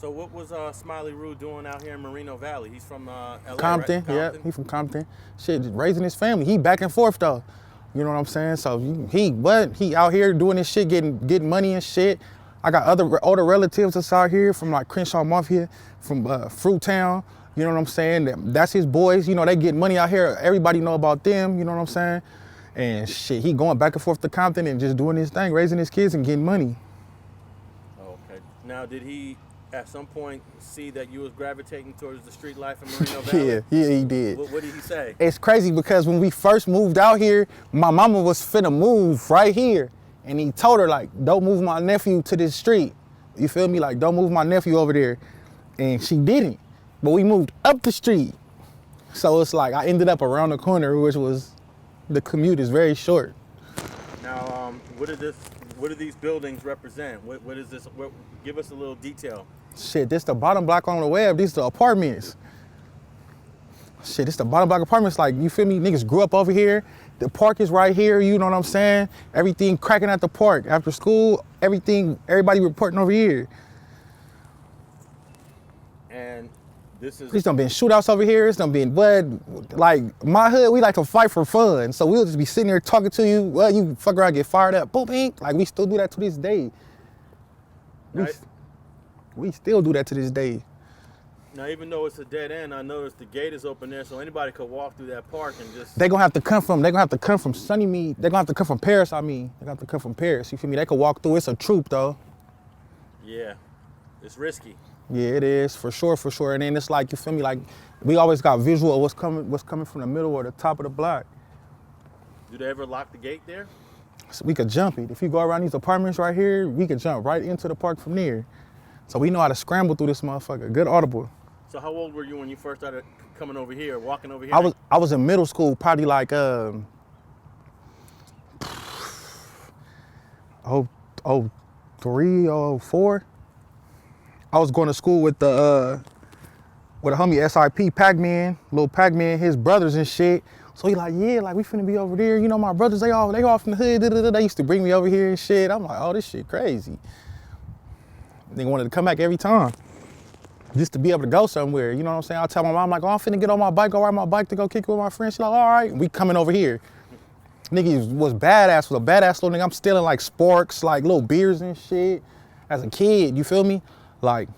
So what was Smiley Rue doing out here in Moreno Valley? He's from LA, Compton, right? yeah, he from Compton. Shit, just raising his family. He back and forth though. You know what I'm saying? So he out here doing this shit, getting money and shit. I got other older relatives that's out here from like Crenshaw Mafia, from Fruit Town. You know what I'm saying? That's his boys. You know, they get money out here. Everybody know about them. You know what I'm saying? And shit, he going back and forth to Compton and just doing his thing, raising his kids and getting money. Okay. Now, did he at some point see that you was gravitating towards the street life in Moreno Valley? Yeah, he did. What did he say? It's crazy because when we first moved out here, my mama was finna move right here. And he told her, like, don't move my nephew to this street. You feel me? Like, don't move my nephew over there. And she didn't. But we moved up the street. So it's like I ended up around the corner, which was, the commute is very short. Now, what do these buildings represent? What is this? Give us a little detail. Shit, this the bottom block on the web. These the apartments. Shit, this the bottom block apartments. Like, you feel me? Niggas grew up over here. The park is right here, you know what I'm saying? Everything cracking at the park. After school, everybody reporting over here. And this is... There's done been shootouts over here. It's done been, like, my hood, we like to fight for fun. So we'll just be sitting there talking to you. Well, you fuck around, get fired up. Boom, bing. Like, we still do that to this day. We still do that to this day. Now, even though it's a dead end, I noticed the gate is open there, so anybody could walk through that park and just... They gonna have to come from Sunnymead. They gonna have to come from Paris, I mean. They gonna have to come from Paris, you feel me? They could walk through. It's a troop, though. Yeah, it's risky. Yeah, it is, for sure. And then it's like, you feel me, like, we always got visual of what's coming from the middle or the top of the block. Do they ever lock the gate there? So we could jump it. If you go around these apartments right here, we could jump right into the park from there. So we know how to scramble through this motherfucker. Good audible. So how old were you when you first started coming over here, walking over here? I was in middle school, probably like 03, 04. I was going to school with a homie SIP, Pac-Man, little Pac-Man, his brothers and shit. So he like, yeah, like we finna be over there. You know, my brothers, they all from the hood. They used to bring me over here and shit. I'm like, oh, this shit crazy. They wanted to come back every time. Just to be able to go somewhere, you know what I'm saying? I'll tell my mom, like, oh, I'm finna get on my bike, go ride my bike to go kick it with my friends. She's like, all right, we coming over here. Nigga was a badass little nigga. I'm stealing like sporks, like little beers and shit as a kid, you feel me? Like,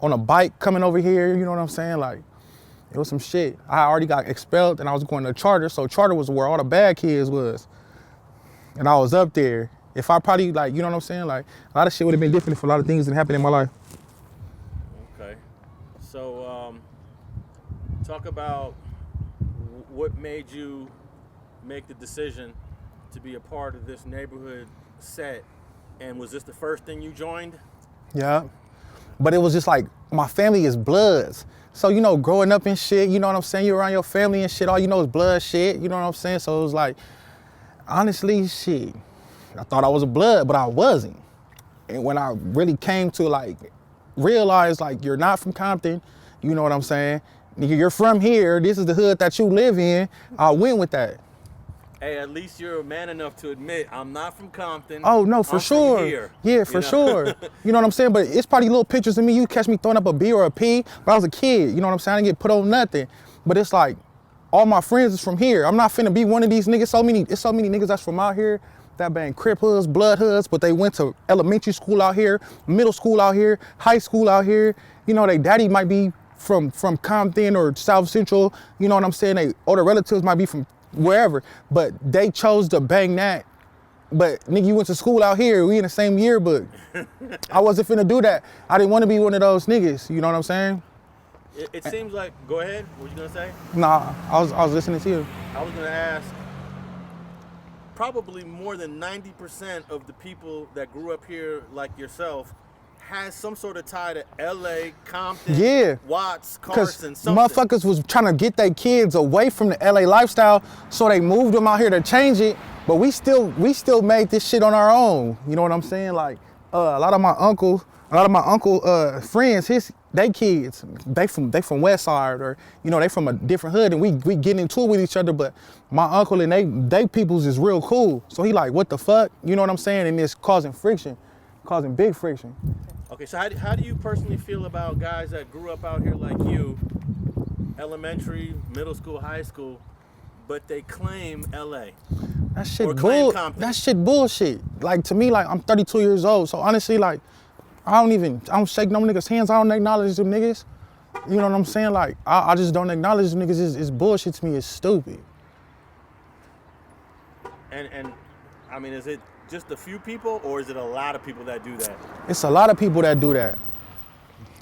on a bike coming over here, you know what I'm saying? Like, it was some shit. I already got expelled and I was going to charter, so charter was where all the bad kids was. And I was up there. If I probably, like, you know what I'm saying? Like, a lot of shit would have been different if a lot of things didn't happen in my life. Okay. So, talk about what made you make the decision to be a part of this neighborhood set, and was this the first thing you joined? Yeah, but it was just like, my family is bloods. So, you know, growing up and shit, you know what I'm saying? You're around your family and shit, all you know is blood shit, you know what I'm saying? So it was like, honestly, shit, I thought I was a blood, but I wasn't. And when I really came to like, realize like, you're not from Compton, you know what I'm saying? Nigga, you're from here, this is the hood that you live in, I went with that. Hey, at least you're a man enough to admit, I'm not from Compton. Oh, no, for sure. Here, yeah, for sure. You know what I'm saying? But it's probably little pictures of me. You catch me throwing up a B or a P, but I was a kid. You know what I'm saying? I didn't get put on nothing. But it's like, all my friends is from here. I'm not finna be one of these niggas. It's so many niggas that's from out here that been Crip hoods, blood hoods, but they went to elementary school out here, middle school out here, high school out here. You know, they daddy might be from Compton or South Central. You know what I'm saying? They older relatives might be from wherever, but they chose to bang that. But nigga, you went to school out here, we in the same yearbook. I wasn't finna do that. I didn't want to be one of those niggas, you know what I'm saying? It seems like, go ahead, what you gonna say? Nah, I was listening to you. I was gonna ask, probably more than 90% of the people that grew up here like yourself has some sort of tie to LA, Compton, yeah, Watts, Carson, something. Motherfuckers was trying to get their kids away from the LA lifestyle, so they moved them out here to change it. But we still made this shit on our own. You know what I'm saying? Like a lot of my uncle friends, they kids, they from West Side, or you know, they from a different hood, and we getting into it with each other. But my uncle and they peoples is real cool. So he like, what the fuck? You know what I'm saying? And it's causing friction. causing big friction. Okay, so how do you personally feel about guys that grew up out here like you, elementary, middle school, high school, but they claim LA? That shit Or claim Compton. That shit bullshit. Like, to me, like, I'm 32 years old, so honestly, like, I don't shake no niggas' hands, I don't acknowledge them niggas. You know what I'm saying? Like, I just don't acknowledge them niggas. It's bullshit to me, it's stupid. And I mean, is it just a few people, or is it a lot of people that do that? It's a lot of people that do that.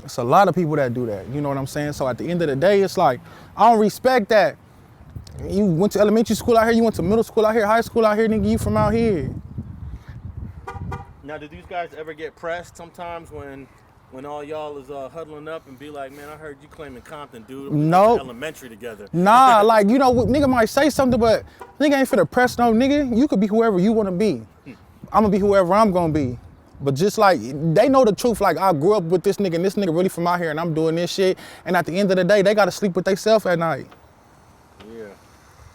It's a lot of people that do that. You know what I'm saying? So at the end of the day, it's like, I don't respect that. You went to elementary school out here, you went to middle school out here, high school out here, nigga, you from out here. Now, do these guys ever get pressed sometimes when all y'all is huddling up and be like, man, I heard you claiming Compton, dude. We went to elementary together. Nah, like, you know, nigga might say something, but nigga ain't finna press no nigga. You could be whoever you wanna be. I'm gonna be whoever I'm gonna be. But just like, they know the truth, like, I grew up with this nigga and this nigga really from out here and I'm doing this shit. And at the end of the day, they gotta sleep with themselves at night.